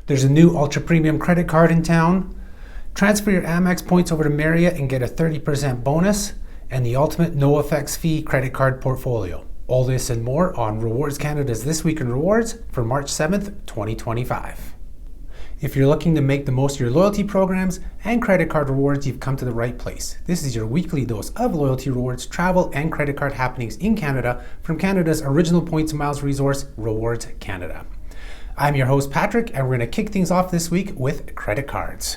There's a new ultra premium credit card in town. Transfer your Amex points over to Marriott and get a 30% bonus, and the ultimate no effects fee credit card portfolio. All this and more on Rewards Canada's This Week in Rewards for March 7th, 2025. If you're looking to make the most of your loyalty programs and credit card rewards, you've come to the right place. This is your weekly dose of loyalty rewards, travel, and credit card happenings in Canada from Canada's original points and miles resource, Rewards Canada. I'm your host, Patrick, and we're going to kick things off this week with credit cards.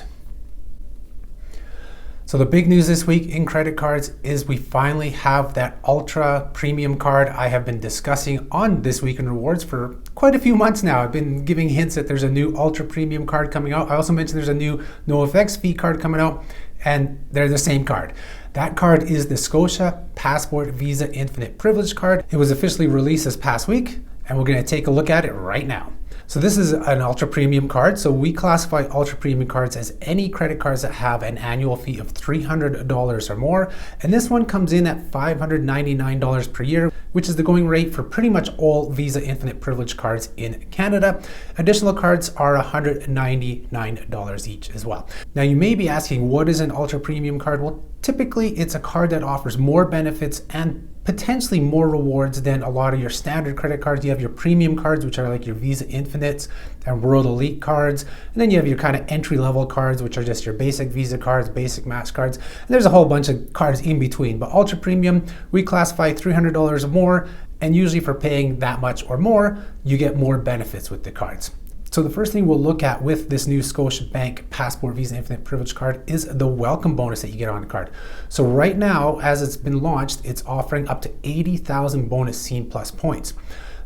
So the big news this week in credit cards is we finally have that ultra premium card I have been discussing on This Week in Rewards for quite a few months now. I've been giving hints that there's a new ultra premium card coming out. I also mentioned there's a new no effects fee card coming out, and they're the same card. That card is the Scotia Passport Visa Infinite Privilege Card. It was officially released this past week, and we're going to take a look at it right now. So this is an ultra premium card. So we classify ultra premium cards as any credit cards that have an annual fee of $300 or more. And this one comes in at $599 per year, which is the going rate for pretty much all Visa Infinite Privilege cards in Canada. Additional cards are $199 each as well. Now you may be asking, what is an ultra premium card? Well, typically it's a card that offers more benefits and potentially more rewards than a lot of your standard credit cards. You have your premium cards, which are like your Visa Infinites and World Elite cards. And then you have your kind of entry-level cards, which are just your basic Visa cards, basic Max cards. And there's a whole bunch of cards in between. But ultra premium, we classify $300 or more. And usually for paying that much or more, you get more benefits with the cards. So the first thing we'll look at with this new Scotiabank Passport Visa Infinite Privilege Card is the welcome bonus that you get on the card. So right now, as it's been launched, it's offering up to 80,000 bonus Scene Plus points.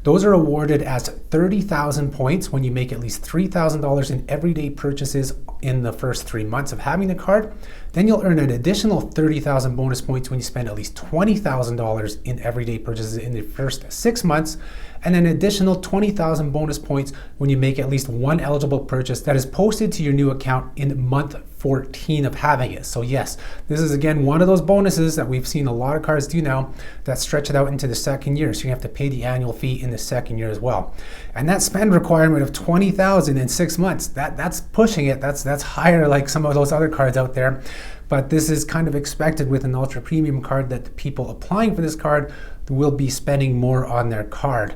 Those are awarded as 30,000 points when you make at least $3,000 in everyday purchases in the first 3 months of having the card. Then you'll earn an additional 30,000 bonus points when you spend at least $20,000 in everyday purchases in the first 6 months, and an additional 20,000 bonus points when you make at least one eligible purchase that is posted to your new account in month 14 of having it. So yes, this is again one of those bonuses that we've seen a lot of cards do now that stretch it out into the second year. So you have to pay the annual fee in the second year as well. And that spend requirement of 20,000 in 6 months, that's pushing it. That's higher like some of those other cards out there. But this is kind of expected with an ultra premium card that the people applying for this card will be spending more on their card.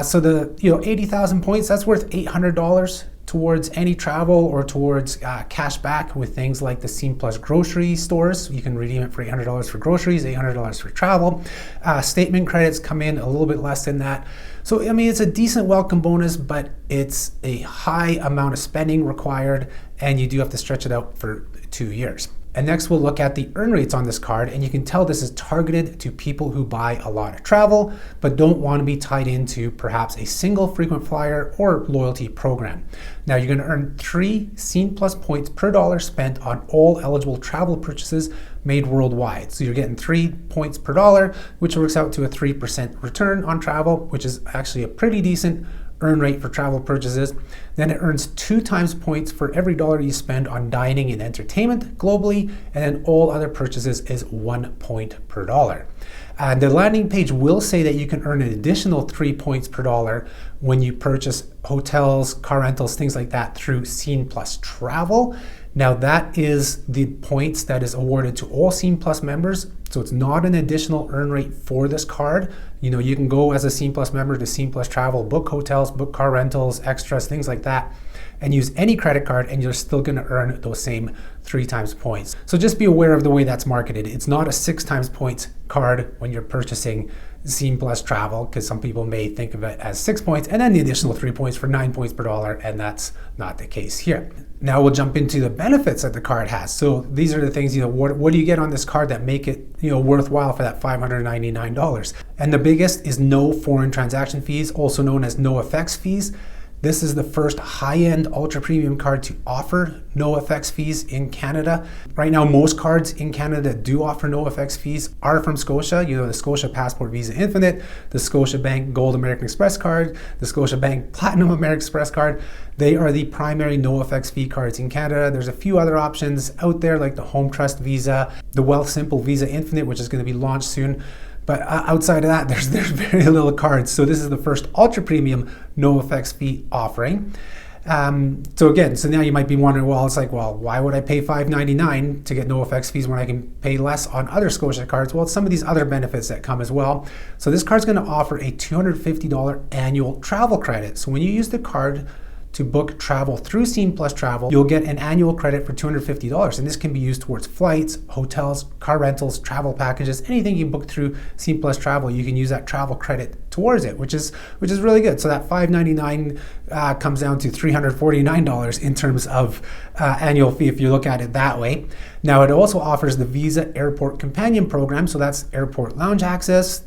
So the 80,000 points, that's worth $800 towards any travel or towards cash back with things like the Scene Plus grocery stores. You can redeem it for $800 for groceries, $800 for travel. Statement credits come in a little bit less than that. So, I mean, it's a decent welcome bonus, but it's a high amount of spending required, and you do have to stretch it out for 2 years. And next we'll look at the earn rates on this card, and you can tell this is targeted to people who buy a lot of travel but don't want to be tied into perhaps a single frequent flyer or loyalty program. Now you're going to earn 3 Scene Plus points per dollar spent on all eligible travel purchases made worldwide. So you're getting 3 points per dollar, which works out to a 3% return on travel, which is actually a pretty decent earn rate for travel purchases. Then it earns 2 times points for every dollar you spend on dining and entertainment globally, and then all other purchases is 1 point per dollar. The landing page will say that you can earn an additional 3 points per dollar when you purchase hotels, car rentals, things like that through Scene Plus Travel. Now that is the points that is awarded to all Scene Plus members. So it's not an additional earn rate for this card. You can go as a Scene Plus member to Scene Plus Travel, book hotels, book car rentals, extras, things like that, and use any credit card, and you're still going to earn those same 3 times points. So just be aware of the way that's marketed. It's not a 6 times points card when you're purchasing Scene Plus Travel, because some people may think of it as 6 points and then the additional 3 points for 9 points per dollar, and that's not the case here. Now we'll jump into the benefits that the card has. So these are the things, what do you get on this card that make it, worthwhile for that $599? And the biggest is no foreign transaction fees, also known as no effects fees. This is the first high-end ultra premium card to offer no effects fees in Canada. Right now, most cards in Canada that do offer no effects fees are from Scotia. The Scotia Passport Visa Infinite, the Scotiabank Gold American Express card, the Scotiabank Platinum American Express card. They are the primary no effects fee cards in Canada. There's a few other options out there like the Home Trust Visa, the Wealthsimple Visa Infinite, which is going to be launched soon. But outside of that, there's very little cards. So this is the first ultra premium no effects fee offering. So again, so now you might be wondering, well, it's like, well, why would I pay $5.99 to get no effects fees when I can pay less on other Scotia cards? Well, it's some of these other benefits that come as well. So this card's going to offer a $250 annual travel credit. So when you use the card to book travel through Scene Plus Travel, you'll get an annual credit for $250. And this can be used towards flights, hotels, car rentals, travel packages, anything you book through Scene Plus Travel, you can use that travel credit towards it, which is really good. So that $599 comes down to $349 in terms of annual fee if you look at it that way. Now it also offers the Visa Airport Companion Program, so that's airport lounge access.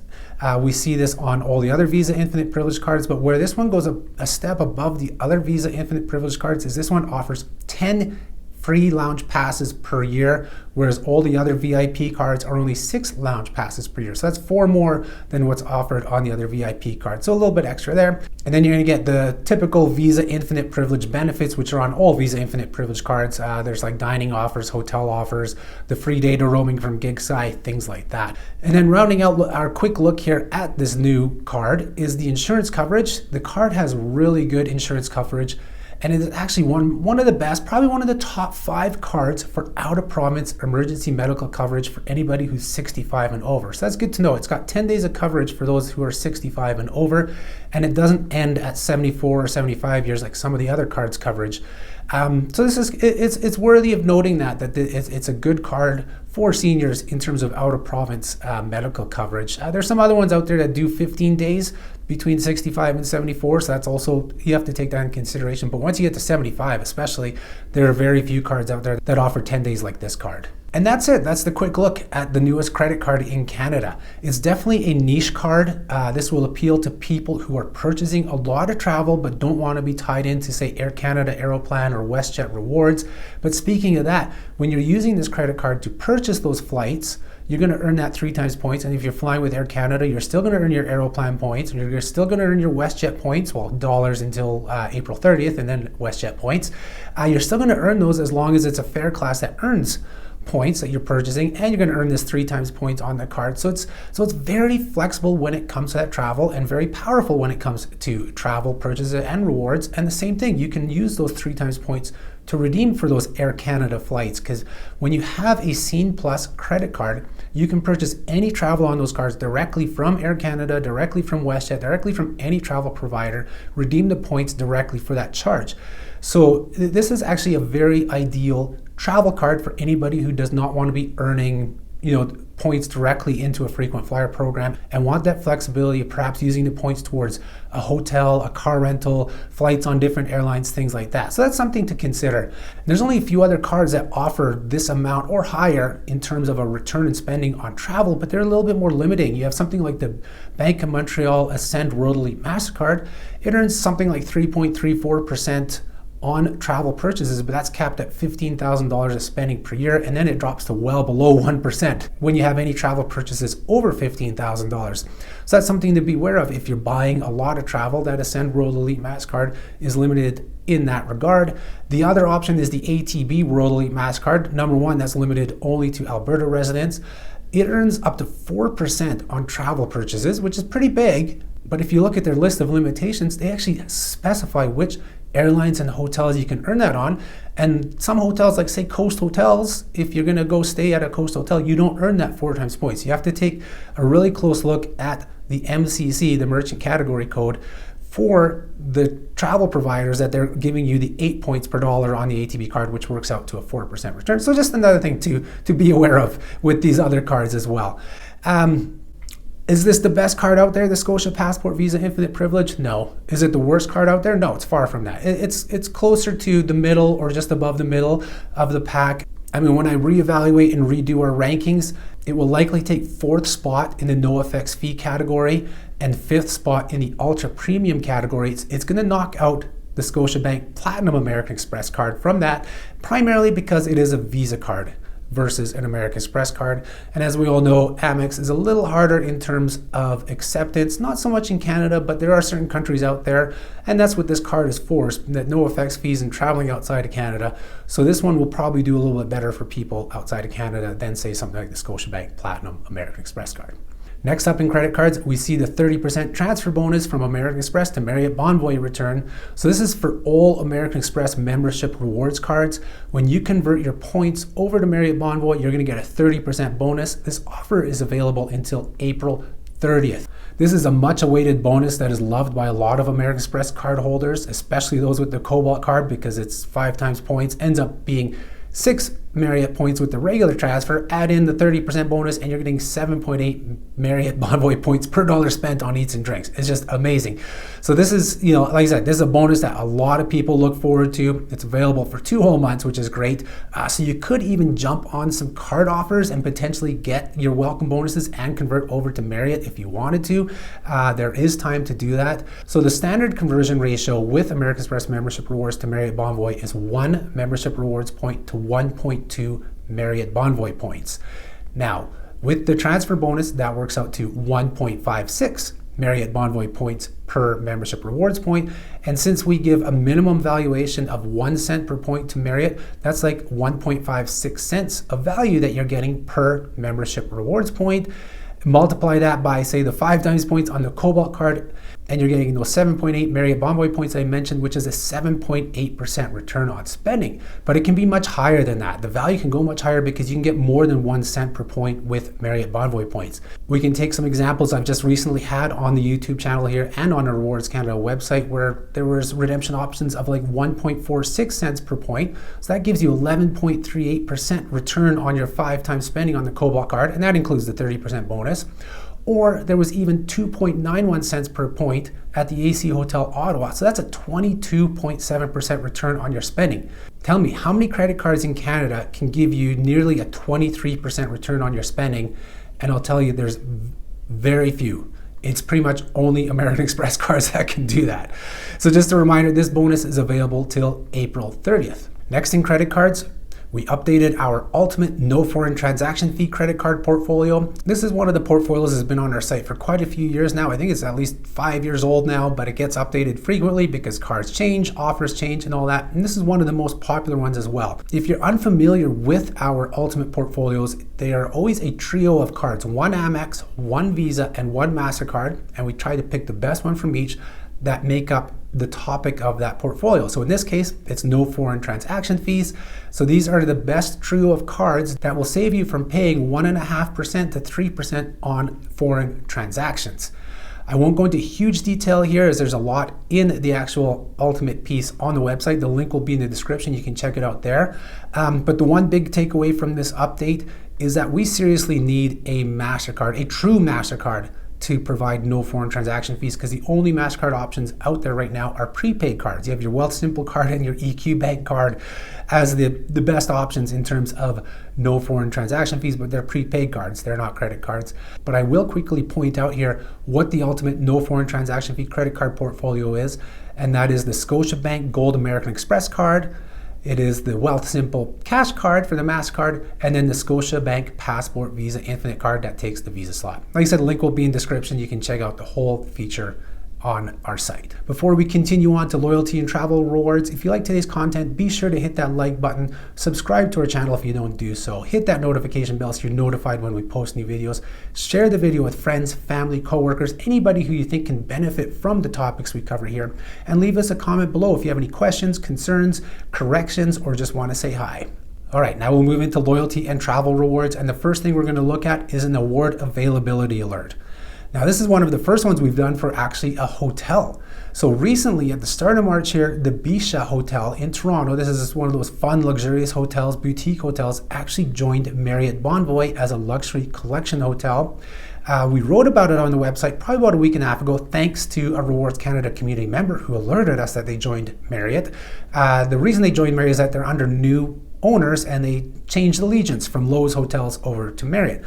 We see this on all the other Visa Infinite Privilege cards, but where this one goes a step above the other Visa Infinite Privilege cards is this one offers 10 free lounge passes per year, whereas all the other VIP cards are only 6 lounge passes per year. So that's 4 more than what's offered on the other VIP cards. So a little bit extra there. And then you're going to get the typical Visa Infinite Privilege benefits, which are on all Visa Infinite Privilege cards. There's like dining offers, hotel offers, the free data roaming from GigSci, things like that. And then rounding out our quick look here at this new card is the insurance coverage. The card has really good insurance coverage. And it is actually one of the best, probably one of the top 5 cards for out-of-province emergency medical coverage for anybody who's 65 and over. So that's good to know. It's got 10 days of coverage for those who are 65 and over, and it doesn't end at 74 or 75 years like some of the other cards' coverage. So this is it's worthy of noting that it's a good card for seniors in terms of out-of-province medical coverage. There's some other ones out there that do 15 days between 65 and 74, so that's also, you have to take that in consideration. But once you get to 75 especially, there are very few cards out there that offer 10 days like this card. And that's it. That's the quick look at the newest credit card in Canada. It's definitely a niche card. This will appeal to people who are purchasing a lot of travel but don't want to be tied into, say, Air Canada, Aeroplan, or WestJet rewards. But speaking of that, when you're using this credit card to purchase those flights, you're going to earn that 3 times points. And if you're flying with Air Canada, you're still going to earn your Aeroplan points. And you're still going to earn your WestJet points, well, dollars until April 30th, and then WestJet points. You're still going to earn those as long as it's a fare class that earns points that you're purchasing, and you're going to earn this 3 times points on the card. So it's very flexible when it comes to that travel, and very powerful when it comes to travel purchases and rewards. And the same thing, you can use those 3 times points to redeem for those Air Canada flights, because when you have a Scene Plus credit card, you can purchase any travel on those cards directly from Air Canada, directly from WestJet, directly from any travel provider, redeem the points directly for that charge. So this is actually a very ideal travel card for anybody who does not want to be earning, points directly into a frequent flyer program and want that flexibility of perhaps using the points towards a hotel, a car rental, flights on different airlines, things like that. So that's something to consider. And there's only a few other cards that offer this amount or higher in terms of a return in spending on travel, but they're a little bit more limiting. You have something like the Bank of Montreal Ascend World Elite MasterCard. It earns something like 3.34% on travel purchases, but that's capped at $15,000 of spending per year, and then it drops to well below 1% when you have any travel purchases over $15,000. So that's something to be aware of if you're buying a lot of travel. That Ascend World Elite MasterCard is limited in that regard. The other option is the ATB World Elite MasterCard. Number one, that's limited only to Alberta residents. It earns up to 4% on travel purchases, which is pretty big. But if you look at their list of limitations, they actually specify which airlines and hotels you can earn that on. And some hotels, like say Coast Hotels, if you're going to go stay at a Coast Hotel, you don't earn that 4 times points. You have to take a really close look at the MCC, the Merchant Category Code, for the travel providers that they're giving you the 8 points per dollar on the ATB card, which works out to a 4% return. So just another thing to be aware of with these other cards as well. Is this the best card out there, the Scotia Passport Visa Infinite Privilege? No. Is it the worst card out there? No, it's far from that. It's closer to the middle or just above the middle of the pack. I mean, when I reevaluate and redo our rankings, it will likely take 4th spot in the no effects fee category and 5th spot in the ultra premium category. It's going to knock out the Scotiabank Platinum American Express card from that, primarily because it is a Visa card versus an American Express card. And as we all know, Amex is a little harder in terms of acceptance, not so much in Canada, but there are certain countries out there, and that's what this card is for, that no effects fees and traveling outside of Canada. So this one will probably do a little bit better for people outside of Canada than say something like the Scotiabank Platinum American Express card. Next up in credit cards, we see the 30% transfer bonus from American Express to Marriott Bonvoy return. So this is for all American Express membership rewards cards. When you convert your points over to Marriott Bonvoy, you're going to get a 30% bonus. This offer is available until April 30th. This is a much awaited bonus that is loved by a lot of American Express card holders, especially those with the Cobalt card, because it's 5 times points, ends up being 6 Marriott points with the regular transfer. Add in the 30% bonus and you're getting 7.8 Marriott Bonvoy points per dollar spent on eats and drinks. It's just amazing. So this is, like I said, this is a bonus that a lot of people look forward to. It's available for 2 whole months, which is great. So you could even jump on some card offers and potentially get your welcome bonuses and convert over to Marriott if you wanted to. There is time to do that. So the standard conversion ratio with American Express membership rewards to Marriott Bonvoy is 1 membership rewards point to 1.2 Marriott Bonvoy points. Now, with the transfer bonus, that works out to 1.56 Marriott Bonvoy points per membership rewards point. And since we give a minimum valuation of 1 cent per point to Marriott, that's like 1.56 cents of value that you're getting per membership rewards point. Multiply that by, say, the 5 times points on the Cobalt card, and you're getting those 7.8 Marriott Bonvoy points I mentioned, which is a 7.8% return on spending. But it can be much higher than that. The value can go much higher because you can get more than 1 cent per point with Marriott Bonvoy points. We can take some examples I've just recently had on the YouTube channel here and on our Rewards Canada website, where there was redemption options of like 1.46 cents per point. So that gives you 11.38% return on your 5 times spending on the Cobalt card, and that includes the 30% bonus. Or there was even 2.91 cents per point at the AC Hotel Ottawa. So that's a 22.7% return on your spending. Tell me, how many credit cards in Canada can give you nearly a 23% return on your spending? And I'll tell you, there's very few. It's pretty much only American Express cards that can do that. So just a reminder, this bonus is available till April 30th. Next in credit cards, we updated our ultimate no foreign transaction fee credit card portfolio. This is one of the portfolios that's been on our site for quite a few years now. I think it's at least 5 years old now, but it gets updated frequently because cards change, offers change, and all that. And this is one of the most popular ones as well. If you're unfamiliar with our ultimate portfolios, they are always a trio of cards, 1 Amex, 1 Visa, and 1 MasterCard. And we try to pick the best one from each that make up the topic of that portfolio. So in this case, it's no foreign transaction fees. So these are the best trio of cards that will save you from paying 1.5% to 3% on foreign transactions. I won't go into huge detail here as there's a lot in the actual ultimate piece on the website. The link will be in the description. You can check it out there. But the one big takeaway from this update is that we seriously need a MasterCard, a true MasterCard, to provide no foreign transaction fees, because the only MasterCard options out there right now are prepaid cards. You have your Wealthsimple card and your EQ Bank card as the best options in terms of no foreign transaction fees, but they're prepaid cards, they're not credit cards. But I will quickly point out here what the ultimate no foreign transaction fee credit card portfolio is, and that is the Scotiabank Gold American Express card. It is the Wealthsimple Cash card for the MasterCard, and then the Scotiabank Passport Visa Infinite card that takes the Visa slot. Like I said, the link will be in the description. You can check out the whole feature on our site. Before we continue on to loyalty and travel rewards, if you like today's content, be sure to hit that like button, subscribe to our channel if you don't do so, hit that notification bell so you're notified when we post new videos, share the video with friends, family, coworkers, anybody who you think can benefit from the topics we cover here, and leave us a comment below if you have any questions, concerns, corrections, or just want to say hi. All right, now we'll move into loyalty and travel rewards, and the first thing we're going to look at is an award availability alert. Now, this is one of the first ones we've done for actually a hotel. So recently, at the start of March here, the BISHA Hotel in Toronto, this is one of those fun, luxurious hotels, boutique hotels, actually joined Marriott Bonvoy as a luxury collection hotel. We wrote about it on the website probably about a week and a half ago, thanks to a Rewards Canada community member who alerted us that they joined Marriott. The reason they joined Marriott is that they're under new owners and they changed allegiance from Lowe's Hotels over to Marriott.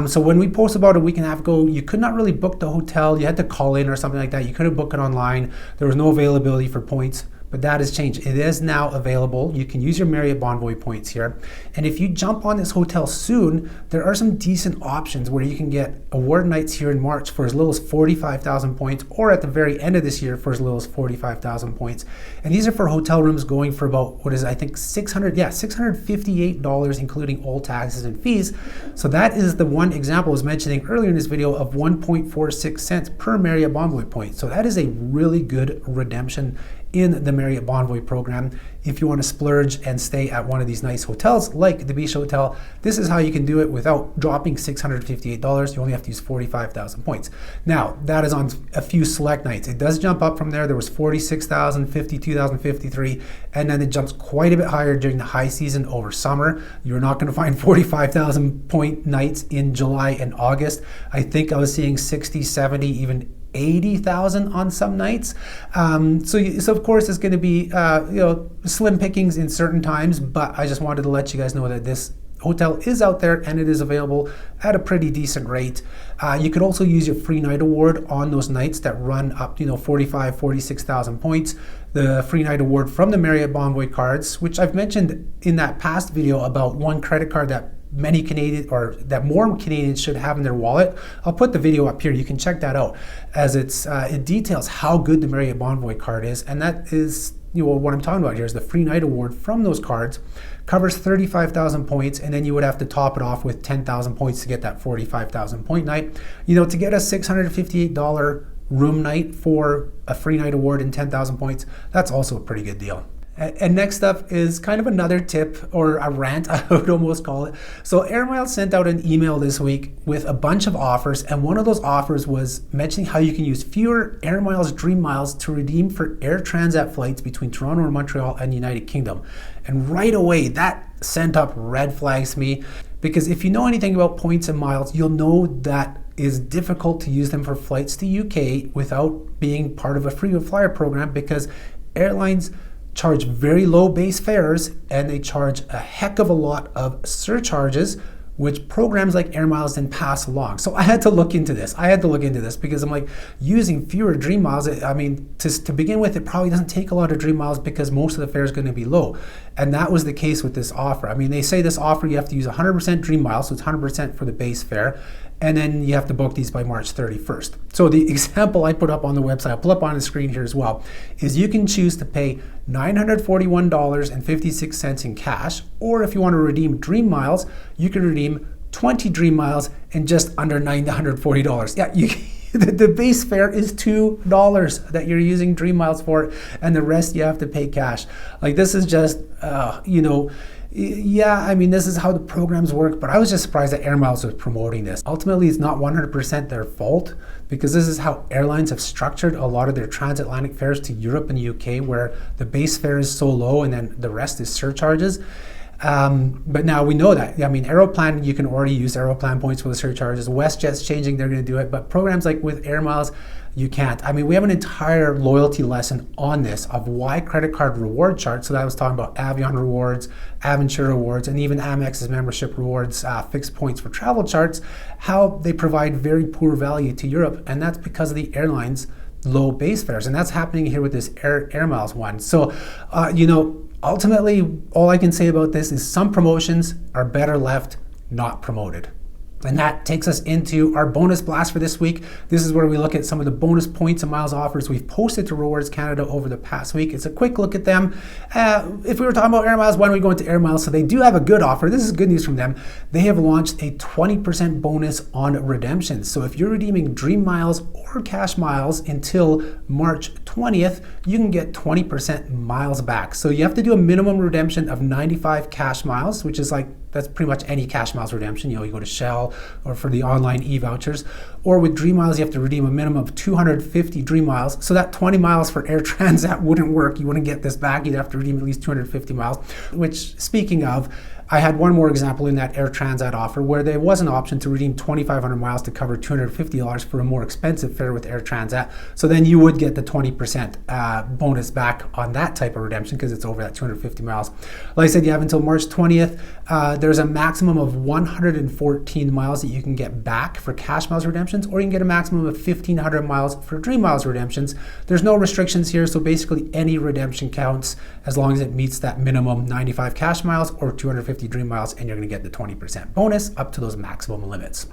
So when we posted about a week and a half ago, you could not really book the hotel. You had to call in or something like that. You couldn't book it online. There was no availability for points. but that has changed. It is now available. You can use your Marriott Bonvoy points here. And if you jump on this hotel soon, there are some decent options where you can get award nights here in March for as little as 45,000 points, or at the very end of this year for as little as 45,000 points. And these are for hotel rooms going for about, what is it, I think $658, including all taxes and fees. So that is the one example I was mentioning earlier in this video of 1.46 cents per Marriott Bonvoy point. So that is a really good redemption in the Marriott Bonvoy program. If you want to splurge and stay at one of these nice hotels like the BISHA Hotel, this is how you can do it without dropping $658. You only have to use 45,000 points. Now, that is on a few select nights. It does jump up from there. There was 46,000, 52,000, 53, and then it jumps quite a bit higher during the high season over summer. You're not going to find 45,000 point nights in July and August. I think I was seeing 60, 70, even 80,000 on some nights. So of course it's going to be slim pickings in certain times, but I just wanted to let you guys know that this hotel is out there and it is available at a pretty decent rate. You could also use your free night award on those nights that run up 45, 46,000 points. The free night award from the Marriott Bonvoy cards, which I've mentioned in that past video about one credit card that many Canadians, or that more Canadians should have in their wallet. I'll put the video up here. You can check that out, as it details how good the Marriott Bonvoy card is, and that is what I'm talking about here is the free night award from those cards. Covers 35,000 points, and then you would have to top it off with 10,000 points to get that 45,000 point night. To get a $658 room night for a free night award and 10,000 points, that's also a pretty good deal. And next up is kind of another tip, or a rant, I would almost call it. So Air Miles sent out an email this week with a bunch of offers, and one of those offers was mentioning how you can use fewer Air Miles Dream Miles to redeem for Air Transat flights between Toronto and Montreal and United Kingdom. And right away, that sent up red flags to me, because if you know anything about points and miles, you'll know that is difficult to use them for flights to UK without being part of a frequent flyer program, because airlines charge very low base fares and they charge a heck of a lot of surcharges, which programs like Air Miles then pass along. So I had to look into this. Because I'm like, using fewer Dream Miles, to begin with, it probably doesn't take a lot of Dream Miles because most of the fare is going to be low. And that was the case with this offer. They say this offer, you have to use 100% Dream Miles, so it's 100% for the base fare. And then you have to book these by March 31st. So the example I put up on the website, I'll pull up on the screen here as well, is you can choose to pay $941.56 in cash, or if you want to redeem Dream Miles, you can redeem 20 Dream Miles in just under $940. Yeah, the base fare is $2 that you're using Dream Miles for, and the rest you have to pay cash. This is just, this is how the programs work, but I was just surprised that Air Miles was promoting this. Ultimately, it's not 100% their fault, because this is how airlines have structured a lot of their transatlantic fares to Europe and the UK, where the base fare is so low and then the rest is surcharges. But now we know that. Aeroplan, you can already use Aeroplan points for the surcharges. WestJet's changing, they're going to do it. But programs like with Air Miles, you can't. We have an entire loyalty lesson on this of why credit card reward charts. So that was talking about Avion rewards, Aventura rewards, and even Amex's membership rewards, fixed points for travel charts, how they provide very poor value to Europe. And that's because of the airlines' low base fares. And that's happening here with this Air Miles one. So, ultimately, all I can say about this is some promotions are better left not promoted. And that takes us into our bonus blast for this week. This is where we look at some of the bonus points and miles offers we've posted to Rewards Canada over the past week. It's a quick look at them. If we were talking about Air Miles, why don't we go into Air Miles? So they do have a good offer. This is good news from them. They have launched a 20% bonus on redemptions. So if you're redeeming Dream Miles or Cash Miles until March 20th, you can get 20% miles back. So you have to do a minimum redemption of 95 Cash Miles, which is that's pretty much any Cash Miles redemption. You go to Shell or for the online e-vouchers. Or with Dream Miles, you have to redeem a minimum of 250 Dream Miles. So that 20 miles for Air Transat wouldn't work. You wouldn't get this back. You'd have to redeem at least 250 miles, which, speaking of, I had one more example in that Air Transat offer where there was an option to redeem 2,500 miles to cover $250 for a more expensive fare with Air Transat. So then you would get the 20% bonus back on that type of redemption because it's over that 250 miles. Like I said, you have until March 20th. There's a maximum of 114 miles that you can get back for cash miles redemptions, or you can get a maximum of 1,500 miles for Dream Miles redemptions. There's no restrictions here, so basically any redemption counts as long as it meets that minimum 95 cash miles or 250 Dream Miles, and you're going to get the 20% bonus up to those maximum limits.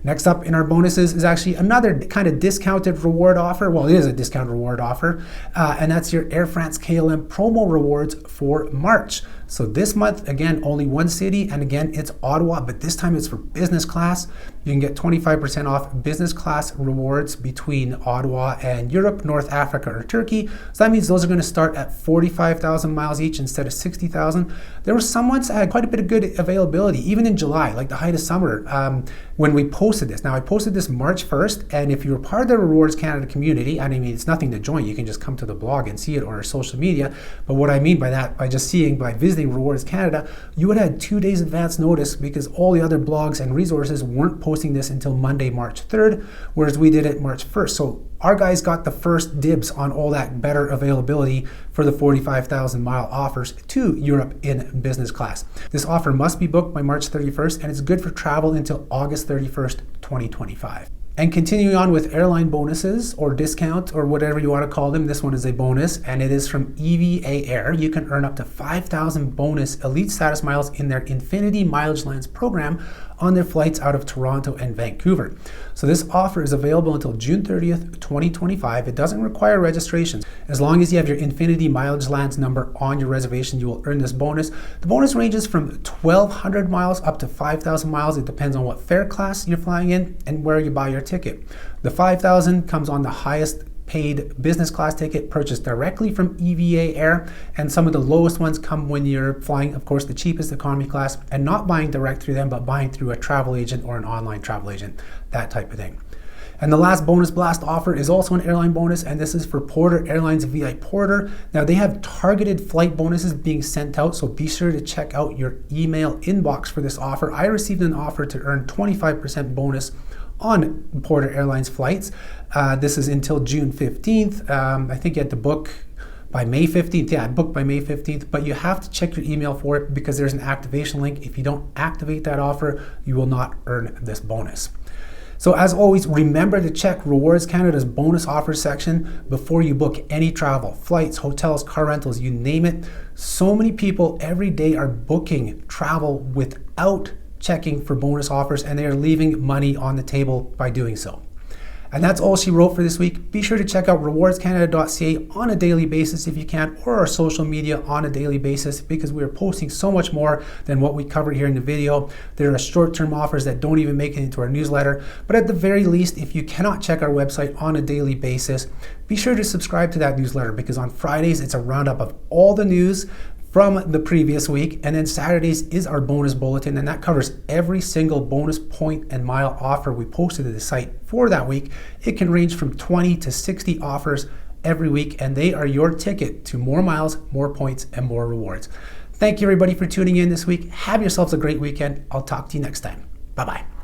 Next up in our bonuses is actually another kind of discounted reward offer. Well, it is a discounted reward offer, and that's your Air France KLM promo rewards for March. So this month, again, only one city, and again, it's Ottawa, but this time it's for business class. You can get 25% off business class rewards between Ottawa and Europe, North Africa, or Turkey. So that means those are going to start at 45,000 miles each instead of 60,000. There were some months that had quite a bit of good availability, even in July, like the height of summer, when we posted this. Now, I posted this March 1st, and if you're part of the Rewards Canada community, and I mean, it's nothing to join, you can just come to the blog and see it, or our social media. But what I mean by that, by just seeing, by visiting Rewards Canada, you would have had 2 days advance notice, because all the other blogs and resources weren't posting this until Monday, March 3rd, whereas we did it March 1st. So our guys got the first dibs on all that better availability for the 45,000 mile offers to Europe in business class. This offer must be booked by March 31st, and it's good for travel until August 31st, 2025. And continuing on with airline bonuses or discount or whatever you want to call them, this one is a bonus, and it is from EVA Air. You can earn up to 5,000 bonus elite status miles in their Infinity Mileage Lands program on their flights out of Toronto and Vancouver. So this offer is available until June 30th, 2025. It doesn't require registration. As long as you have your Infinity Mileage Lands number on your reservation, you will earn this bonus. The bonus ranges from 1,200 miles up to 5,000 miles. It depends on what fare class you're flying in and where you buy your ticket. The 5,000 comes on the highest paid business class ticket purchased directly from EVA Air, and some of the lowest ones come when you're flying, of course, the cheapest economy class, and not buying direct through them, but buying through a travel agent or an online travel agent, that type of thing. And the last bonus blast offer is also an airline bonus, and this is for Porter Airlines VI Porter. Now, they have targeted flight bonuses being sent out, so be sure to check out your email inbox for this offer. I received an offer to earn 25% bonus on Porter Airlines flights. This is until June 15th. I think you had to book by May 15th. Yeah, I booked by May 15th, but you have to check your email for it because there's an activation link. If you don't activate that offer, you will not earn this bonus. So as always, remember to check Rewards Canada's bonus offers section before you book any travel, flights, hotels, car rentals, you name it. So many people every day are booking travel without checking for bonus offers, and they are leaving money on the table by doing so. And that's all she wrote for this week. Be sure to check out rewardscanada.ca on a daily basis if you can, or our social media on a daily basis, because we are posting so much more than what we covered here in the video. There are short-term offers that don't even make it into our newsletter. But at the very least, if you cannot check our website on a daily basis, be sure to subscribe to that newsletter, because on Fridays, it's a roundup of all the news from the previous week, and then Saturdays is our bonus bulletin, and that covers every single bonus point and mile offer we posted to the site for that week. It can range from 20 to 60 offers every week, and they are your ticket to more miles, more points, and more rewards. Thank you everybody for tuning in this week. Have yourselves a great weekend. I'll talk to you next time. Bye-bye.